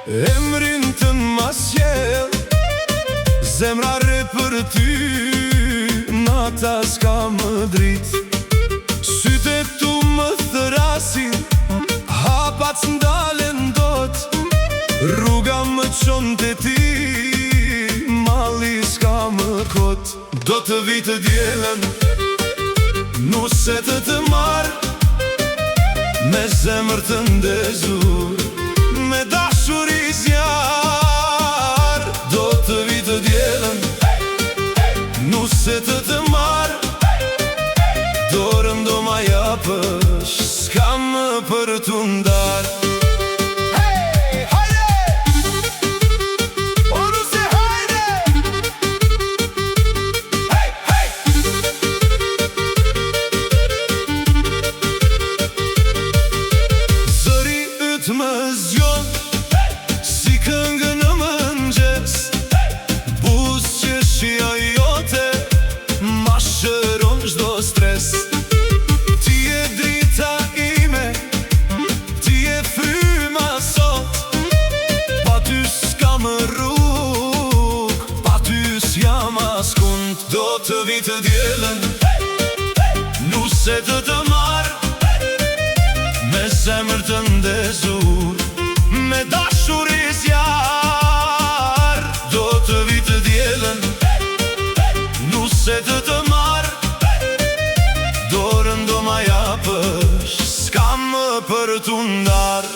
Emrin të n'masjel, zemra re për ty, nata s'ka më drit. Syte tu më thërasin, hapat s'ndalen dot. Rruga më qonë të ti, mali s'ka më kot. Do të vi të dielën, nuse të të marë, me zemër të ndezur, me dashuri zjarë. Do të vi të dielën, nuse të të marë, dorën do ma japësh, s'ka më për t'u ndarë. Më zgjon, si këngë në mëngjes, buz që shia jote, ma shëron çdo stres. Ti je drita ime, ti je fryma sot, pa ty s'ka më rrug, pa ty s'jam askund. Do të vi të dielën, nuse të të marë, me zemër të ndezur, me dashuri zjarë. Do të vi të dielën, nuse të të marë, dorën do ma japësh, s'ka më për t'u ndarë.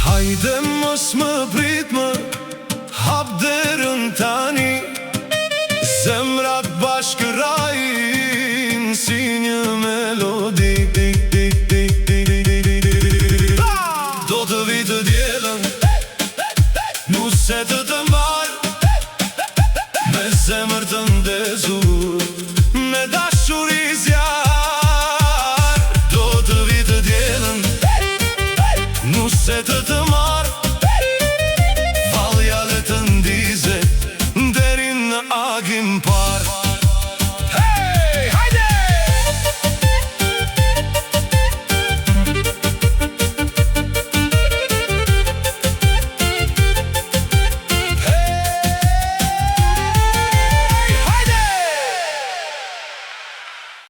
Hajde mos më prit më, hap derën tani, zemrat bashkërajin si një melodi. Do të vi të dielën, nuse të të marë, me zemër të ndezur, me dashuri zjarë. Do të vi të dielën, nuse të të